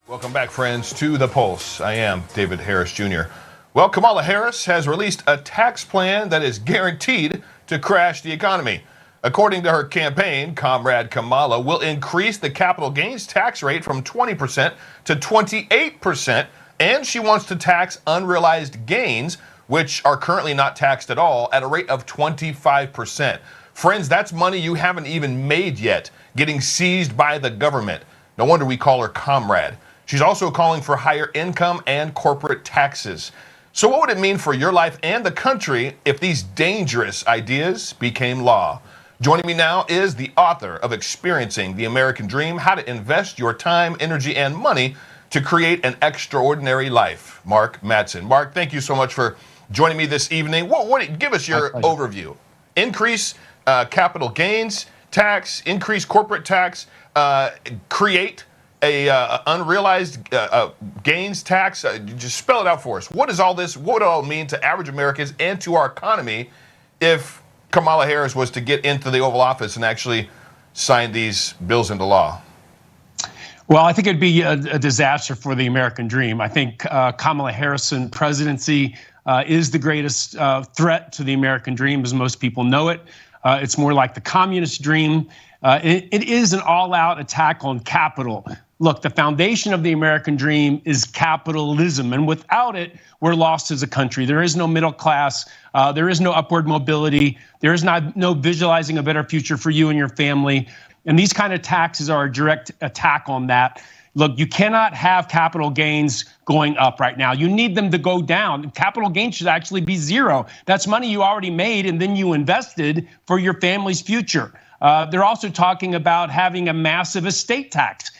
Welcome back, friends, to The Pulse. I am David Harris Jr. Well, Kamala Harris has released a tax plan that is guaranteed to crash the economy. According to her campaign, Comrade Kamala will increase the capital gains tax rate from 20% to 28%, and she wants to tax unrealized gains, which are currently not taxed at all, at a rate of 25%. Friends, that's money you haven't even made yet, getting seized by the government. No wonder we call her Comrade. She's also calling for higher income and corporate taxes. So what would it mean for your life and the country if these dangerous ideas became law? Joining me now is the author of Experiencing the American Dream, How to Invest Your Time, Energy, and Money to Create an Extraordinary Life, Mark Matson. Mark, thank you so much for joining me this evening. Give us your overview. Increase capital gains tax, increase corporate tax, create a unrealized gains tax. Just spell it out for us. What is all this? What would it all mean to average Americans and to our economy if Kamala Harris was to get into the Oval Office and actually sign these bills into law? Well, I think it'd be a disaster for the American dream. I think Kamala Harris's presidency is the greatest threat to the American dream, as most people know it. It's more like the communist dream. It is an all-out attack on capital. Look, the foundation of the American dream is capitalism, and without it, we're lost as a country. There is no middle class. There is no upward mobility. There is no visualizing a better future for you and your family. And these kind of taxes are a direct attack on that. Look, you cannot have capital gains going up right now. You need them to go down. Capital gains should actually be zero. That's money you already made and then you invested for your family's future. They're also talking about having a massive estate tax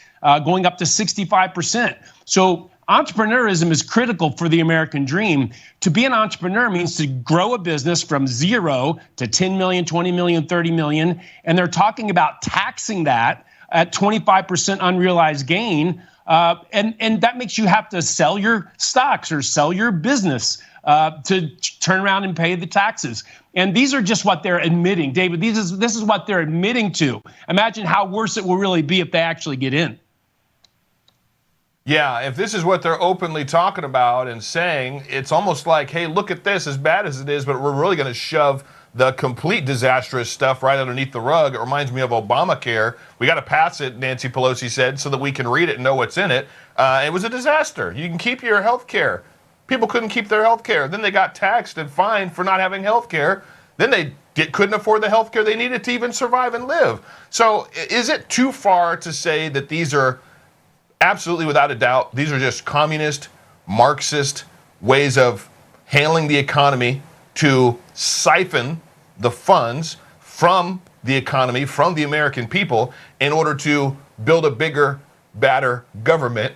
going up to 65%. So entrepreneurism is critical for the American dream. To be an entrepreneur means to grow a business from zero to 10 million, 20 million, 30 million. And they're talking about taxing that at 25% unrealized gain. And that makes you have to sell your stocks or sell your business to turn around and pay the taxes. And these are just what they're admitting. David, this is what they're admitting to. Imagine how worse it will really be if they actually get in. Yeah, if this is what they're openly talking about and saying, it's almost like, hey, look at this, as bad as it is, but we're really going to shove the complete disastrous stuff right underneath the rug. It reminds me of Obamacare. We got to pass it, Nancy Pelosi said, so that we can read it and know what's in it. It was a disaster. You can keep your health care. People couldn't keep their health care. Then they got taxed and fined for not having health care. Then they couldn't afford the health care they needed to even survive and live. So is it too far to say that these are absolutely, without a doubt, these are just communist, Marxist ways of handling the economy to siphon the funds from the economy, from the American people, in order to build a bigger, badder government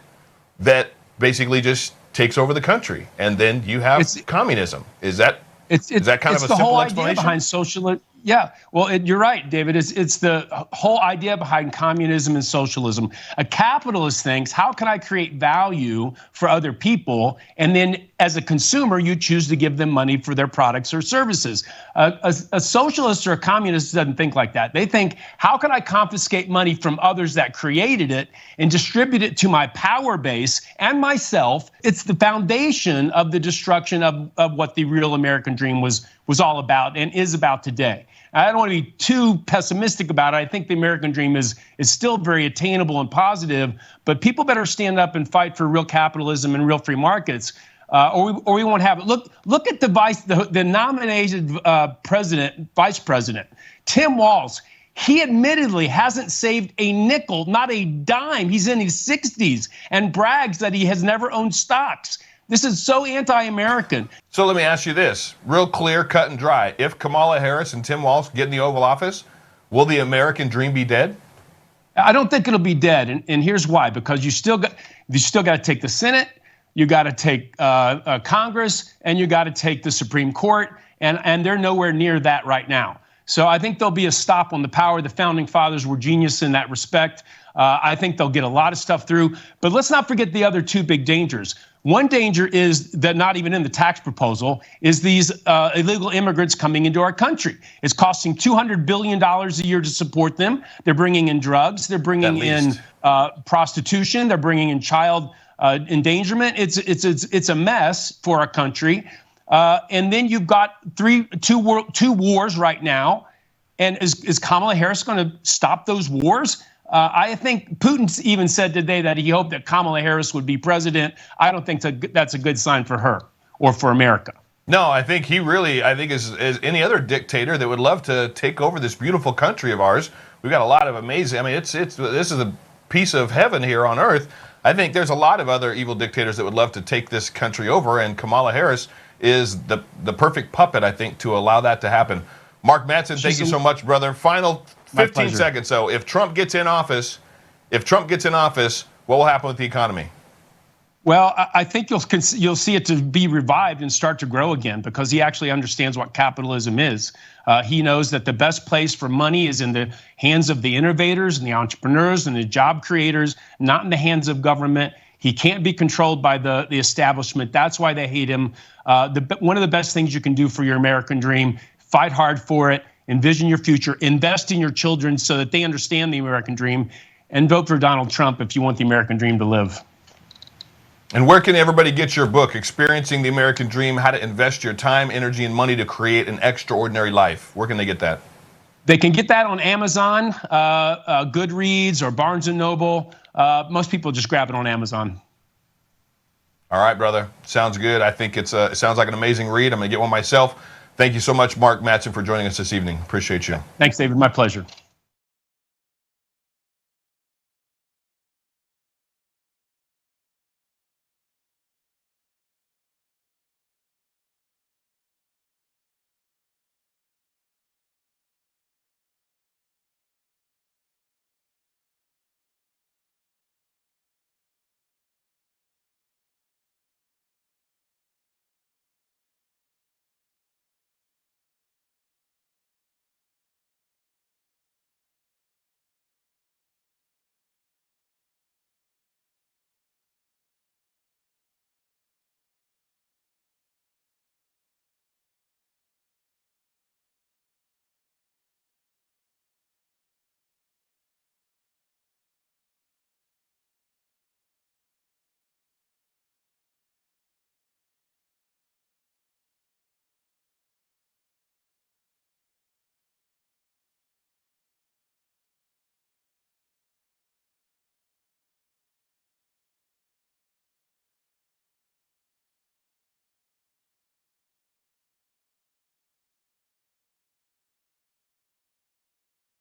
that basically just takes over the country? And then you have communism. Is that kind of a simple explanation? It's the whole idea behind socialism. Yeah, well, you're right, David. It's the whole idea behind communism and socialism. A capitalist thinks, how can I create value for other people? And then as a consumer, you choose to give them money for their products or services. A socialist or a communist doesn't think like that. They think, how can I confiscate money from others that created it and distribute it to my power base and myself? It's the foundation of the destruction of what the real American dream was all about and is about today. I don't want to be too pessimistic about it. I think the American dream is still very attainable and positive, but people better stand up and fight for real capitalism and real free markets, or we won't have it. Look at the nominated vice president, Tim Walz. He admittedly hasn't saved a nickel, not a dime. He's in his 60s and brags that he has never owned stocks. This is so anti-American. So let me ask you this, real clear, cut and dry. If Kamala Harris and Tim Walz get in the Oval Office, will the American dream be dead? I don't think it'll be dead, and here's why. Because you still got to take the Senate, you got to take Congress, and you got to take the Supreme Court, and they're nowhere near that right now. So I think there'll be a stop on the power. The founding fathers were genius in that respect. I think they'll get a lot of stuff through. But let's not forget the other two big dangers. One danger is that not even in the tax proposal is these illegal immigrants coming into our country. It's costing $200 billion a year to support them. They're bringing in drugs. They're bringing in prostitution. They're bringing in child endangerment. It's a mess for our country. And then you've got two wars right now. And is Kamala Harris going to stop those wars? I think Putin even said today that he hoped that Kamala Harris would be president. I don't think that's a good sign for her or for America. No, I think he really, I think is any other dictator that would love to take over this beautiful country of ours. We've got a lot of amazing, I mean, this is a piece of heaven here on earth. I think there's a lot of other evil dictators that would love to take this country over, and Kamala Harris is the perfect puppet, I think, to allow that to happen. Mark Matson, thank you so much, brother. Final 15 seconds. So if Trump gets in office, what will happen with the economy? Well, I think you'll see it to be revived and start to grow again because he actually understands what capitalism is. He knows that the best place for money is in the hands of the innovators and the entrepreneurs and the job creators, not in the hands of government. He can't be controlled by the establishment. That's why they hate him. One of the best things you can do for your American dream, fight hard for it, envision your future, invest in your children so that they understand the American dream, and vote for Donald Trump if you want the American dream to live. And where can everybody get your book, Experiencing the American Dream, How to Invest Your Time, Energy, and Money to Create an Extraordinary Life? Where can they get that? They can get that on Amazon, Goodreads, or Barnes & Noble. Most people just grab it on Amazon. All right, brother. Sounds good. I think it sounds like an amazing read. I'm going to get one myself. Thank you so much, Mark Matson, for joining us this evening. Appreciate you. Thanks, David. My pleasure.